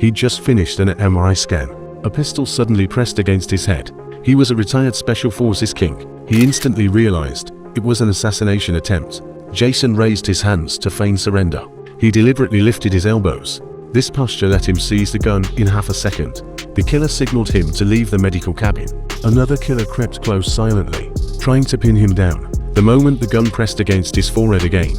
He'd just finished an MRI scan. A pistol suddenly pressed against his head. He was a retired Special Forces king. He instantly realized it was an assassination attempt. Jason raised his hands to feign surrender. He deliberately lifted his elbows. This posture let him seize the gun in half a second. The killer signaled him to leave the medical cabin. Another killer crept close silently, trying to pin him down. The moment the gun pressed against his forehead again,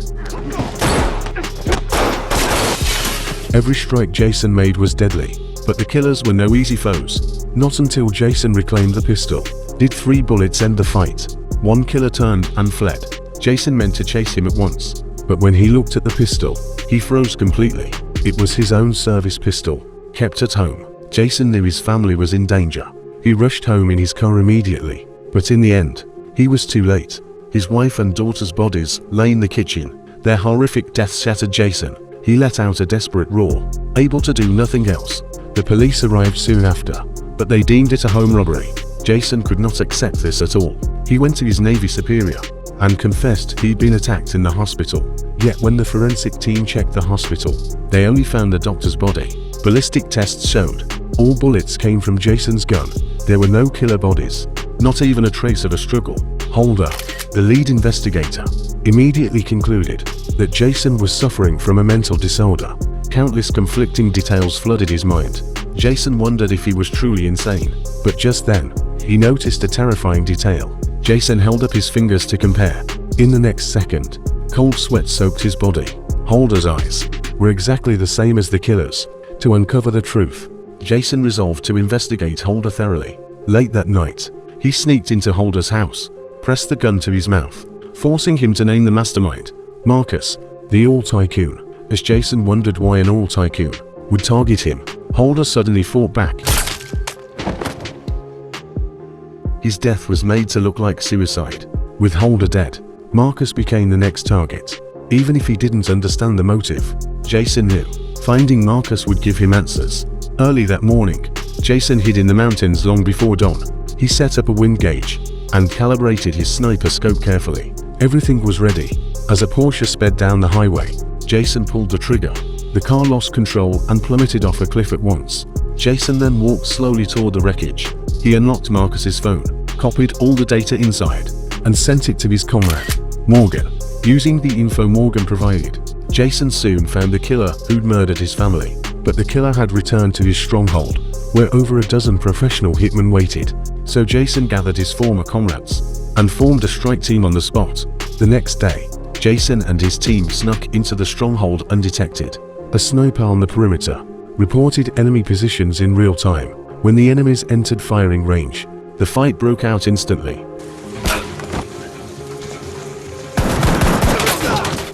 every strike Jason made was deadly. But the killers were no easy foes. Not until Jason reclaimed the pistol did 3 bullets end the fight. One killer turned and fled. Jason meant to chase him at once, but when he looked at the pistol, he froze completely. It was his own service pistol, kept at home. Jason knew his family was in danger. He rushed home in his car immediately, but in the end, he was too late. His wife and daughter's bodies lay in the kitchen. Their horrific deaths shattered Jason. He let out a desperate roar, able to do nothing else. The police arrived soon after, but they deemed it a home robbery. Jason could not accept this at all. He went to his Navy superior and confessed he'd been attacked in the hospital. Yet when the forensic team checked the hospital, they only found the doctor's body. Ballistic tests showed all bullets came from Jason's gun. There were no killer bodies, not even a trace of a struggle. Holder, the lead investigator, immediately concluded that Jason was suffering from a mental disorder. Countless conflicting details flooded his mind. Jason wondered if he was truly insane, but just then, he noticed a terrifying detail. Jason held up his fingers to compare. In the next second, cold sweat soaked his body. Holder's eyes were exactly the same as the killer's. To uncover the truth, Jason resolved to investigate Holder thoroughly. Late that night, he sneaked into Holder's house, pressed the gun to his mouth, forcing him to name the mastermind, Marcus, the oil tycoon. As Jason wondered why an oil tycoon would target him, Holder suddenly fought back. His death was made to look like suicide. With Holder dead, Marcus became the next target. Even if he didn't understand the motive, Jason knew finding Marcus would give him answers. Early that morning, Jason hid in the mountains long before dawn. He set up a wind gauge and calibrated his sniper scope carefully. Everything was ready. As a Porsche sped down the highway, Jason pulled the trigger. The car lost control and plummeted off a cliff at once. Jason then walked slowly toward the wreckage. He unlocked Marcus's phone, copied all the data inside, and sent it to his comrade, Morgan. Using the info Morgan provided, Jason soon found the killer who'd murdered his family. But the killer had returned to his stronghold, where over a dozen professional hitmen waited. So Jason gathered his former comrades and formed a strike team on the spot. The next day, Jason and his team snuck into the stronghold undetected. A sniper on the perimeter reported enemy positions in real time. When the enemies entered firing range, the fight broke out instantly.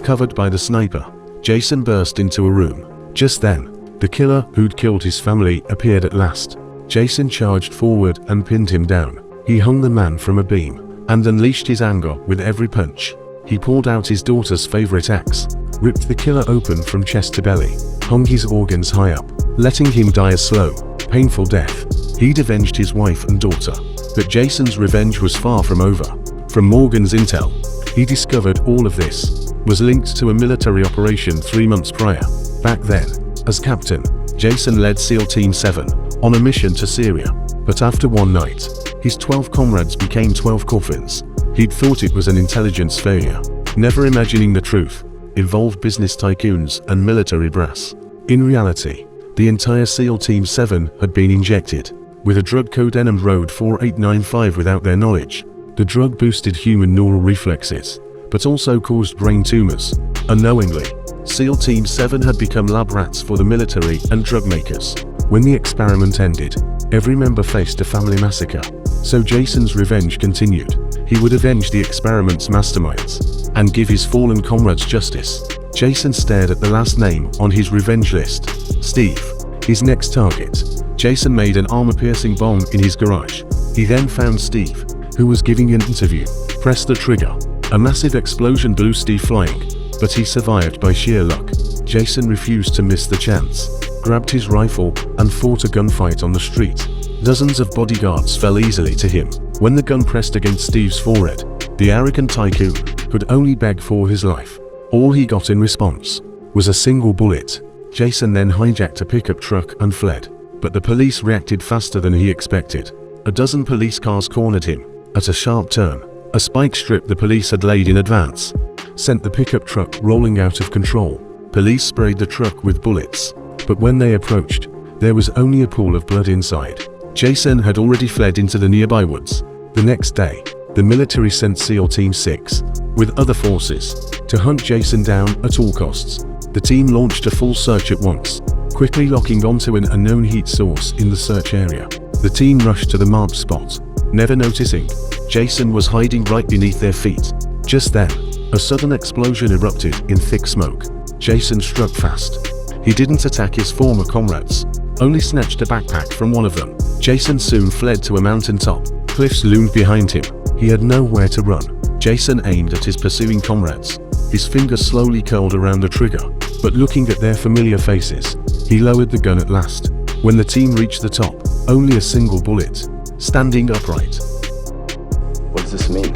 Covered by the sniper, Jason burst into a room. Just then, the killer who'd killed his family appeared at last. Jason charged forward and pinned him down. He hung the man from a beam and unleashed his anger with every punch. He pulled out his daughter's favorite axe, ripped the killer open from chest to belly, hung his organs high up, letting him die a slow, painful death. He'd avenged his wife and daughter, but Jason's revenge was far from over. From Morgan's intel, he discovered all of this was linked to a military operation 3 months prior. Back then, as captain, Jason led SEAL Team 7 on a mission to Syria. But after one night, his 12 comrades became 12 coffins. He'd thought it was an intelligence failure, never imagining the truth involved business tycoons and military brass. In reality, the entire SEAL Team 7 had been injected with a drug codenamed Road 4895 without their knowledge. The drug boosted human neural reflexes, but also caused brain tumors. Unknowingly, SEAL Team 7 had become lab rats for the military and drug makers. When the experiment ended, every member faced a family massacre. So Jason's revenge continued. He would avenge the experiment's masterminds and give his fallen comrades justice. Jason stared at the last name on his revenge list, Steve, his next target. Jason made an armor-piercing bomb in his garage. He then found Steve, who was giving an interview, pressed the trigger. A massive explosion blew Steve flying, but he survived by sheer luck. Jason refused to miss the chance, grabbed his rifle, and fought a gunfight on the street. Dozens of bodyguards fell easily to him. When the gun pressed against Steve's forehead, the arrogant tycoon could only beg for his life. All he got in response was a single bullet. Jason then hijacked a pickup truck and fled. But the police reacted faster than he expected. A dozen police cars cornered him. At a sharp turn, a spike strip the police had laid in advance sent the pickup truck rolling out of control. Police sprayed the truck with bullets, but when they approached, there was only a pool of blood inside. Jason had already fled into the nearby woods. The next day, the military sent SEAL Team 6, with other forces, to hunt Jason down at all costs. The team launched a full search at once, quickly locking onto an unknown heat source in the search area. The team rushed to the marked spot, never noticing Jason was hiding right beneath their feet. Just then, a sudden explosion erupted in thick smoke. Jason struck fast. He didn't attack his former comrades, only snatched a backpack from one of them. Jason soon fled to a mountaintop. Cliffs loomed behind him. He had nowhere to run. Jason aimed at his pursuing comrades. His fingers slowly curled around the trigger, but looking at their familiar faces, he lowered the gun at last. When the team reached the top, only a single bullet, standing upright. What does this mean?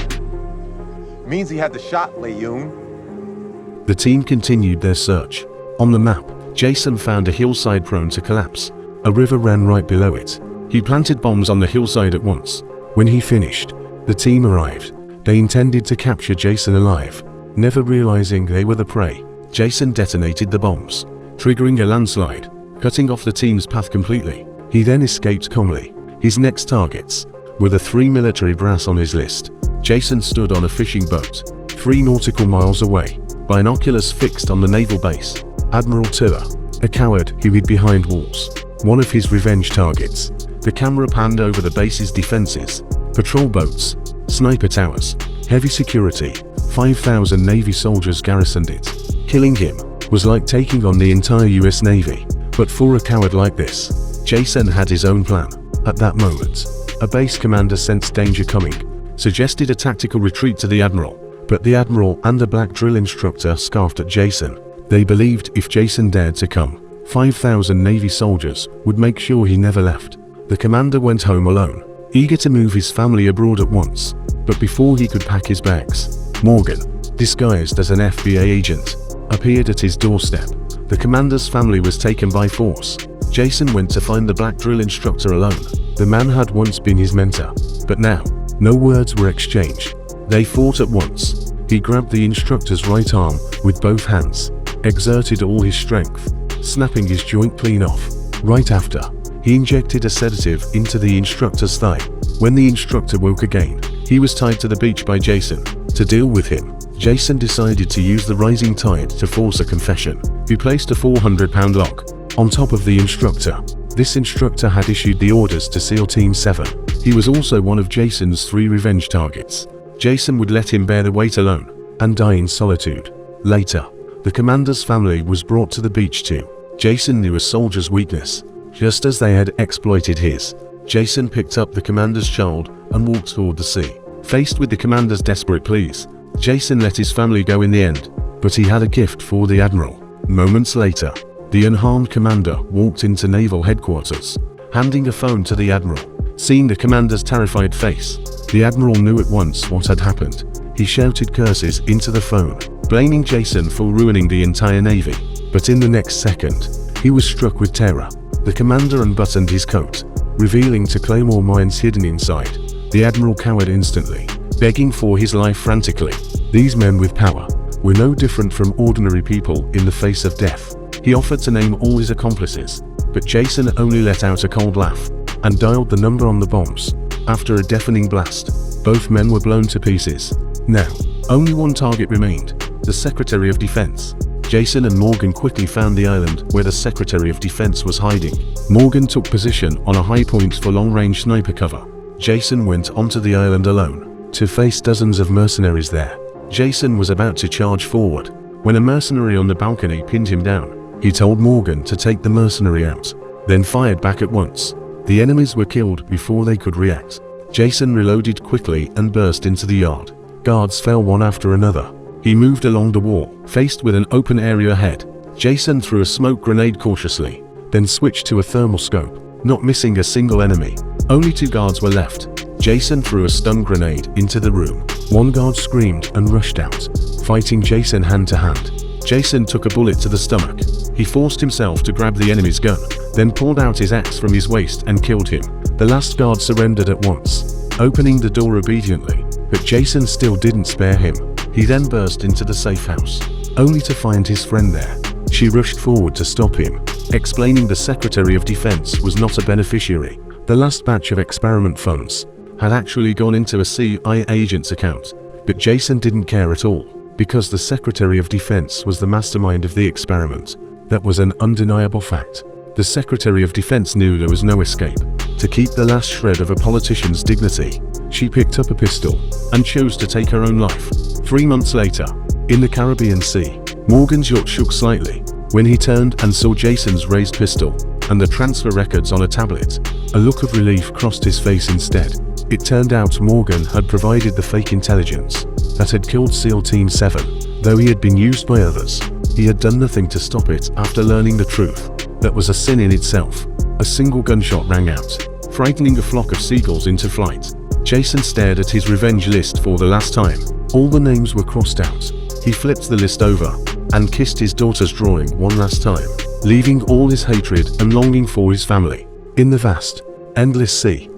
Means he had the shot, Leyoon. The team continued their search. On the map, Jason found a hillside prone to collapse. A river ran right below it. He planted bombs on the hillside at once. When he finished, the team arrived. They intended to capture Jason alive. Never realizing they were the prey, Jason detonated the bombs, triggering a landslide, cutting off the team's path completely. He then escaped calmly. His next targets were the 3 military brass on his list. Jason stood on a fishing boat, 3 nautical miles away, binoculars fixed on the naval base. Admiral Tiller, a coward who hid behind walls, one of his revenge targets. The camera panned over the base's defenses, patrol boats, sniper towers, heavy security, 5,000 Navy soldiers garrisoned it. Killing him was like taking on the entire US Navy. But for a coward like this, Jason had his own plan. At that moment, a base commander sensed danger coming, suggested a tactical retreat to the Admiral, but the Admiral and the black drill instructor scoffed at Jason. They believed if Jason dared to come, 5,000 Navy soldiers would make sure he never left. The commander went home alone, eager to move his family abroad at once. But before he could pack his bags, Morgan, disguised as an FBI agent, appeared at his doorstep. The commander's family was taken by force. Jason went to find the black drill instructor alone. The man had once been his mentor, but now, no words were exchanged. They fought at once. He grabbed the instructor's right arm with both hands, exerted all his strength, snapping his joint clean off. Right after, he injected a sedative into the instructor's thigh. When the instructor woke again, he was tied to the beach by Jason. To deal with him, Jason decided to use the rising tide to force a confession. He placed a 400-pound lock on top of the instructor. This instructor had issued the orders to SEAL Team 7. He was also one of Jason's 3 revenge targets. Jason would let him bear the weight alone and die in solitude. Later, the commander's family was brought to the beach too. Jason knew a soldier's weakness, just as they had exploited his. Jason picked up the commander's child and walked toward the sea. Faced with the commander's desperate pleas, Jason let his family go in the end, but he had a gift for the Admiral. Moments later, the unharmed commander walked into naval headquarters, handing a phone to the Admiral. Seeing the commander's terrified face, the Admiral knew at once what had happened. He shouted curses into the phone, blaming Jason for ruining the entire Navy. But in the next second, he was struck with terror. The commander unbuttoned his coat, revealing two claymore mines hidden inside. The Admiral cowered instantly, begging for his life frantically. These men with power were no different from ordinary people in the face of death. He offered to name all his accomplices, but Jason only let out a cold laugh and dialed the number on the bombs. After a deafening blast, both men were blown to pieces. Now, only one target remained, the Secretary of Defense. Jason and Morgan quickly found the island where the Secretary of Defense was hiding. Morgan took position on a high point for long-range sniper cover. Jason went onto the island alone to face dozens of mercenaries there. Jason was about to charge forward when a mercenary on the balcony pinned him down. He told Morgan to take the mercenary out, then fired back at once. The enemies were killed before they could react. Jason reloaded quickly and burst into the yard. Guards fell one after another. He moved along the wall, faced with an open area ahead. Jason threw a smoke grenade cautiously, then switched to a thermal scope, not missing a single enemy. Only 2 guards were left. Jason threw a stun grenade into the room. One guard screamed and rushed out, fighting Jason hand to hand. Jason took a bullet to the stomach. He forced himself to grab the enemy's gun, then pulled out his axe from his waist and killed him. The last guard surrendered at once, opening the door obediently, but Jason still didn't spare him. He then burst into the safe house, only to find his friend there. She rushed forward to stop him, explaining the Secretary of Defense was not a beneficiary. The last batch of experiment funds had actually gone into a CIA agent's account, but Jason didn't care at all, because the Secretary of Defense was the mastermind of the experiment. That was an undeniable fact. The Secretary of Defense knew there was no escape. To keep the last shred of a politician's dignity, she picked up a pistol and chose to take her own life. 3 months later, in the Caribbean Sea, Morgan's yacht shook slightly when he turned and saw Jason's raised pistol and the transfer records on a tablet. A look of relief crossed his face instead. It turned out Morgan had provided the fake intelligence that had killed SEAL Team 7. Though he had been used by others, he had done nothing to stop it after learning the truth. That was a sin in itself. A single gunshot rang out, frightening a flock of seagulls into flight. Jason stared at his revenge list for the last time. All the names were crossed out. He flipped the list over and kissed his daughter's drawing one last time, leaving all his hatred and longing for his family in the vast, endless sea.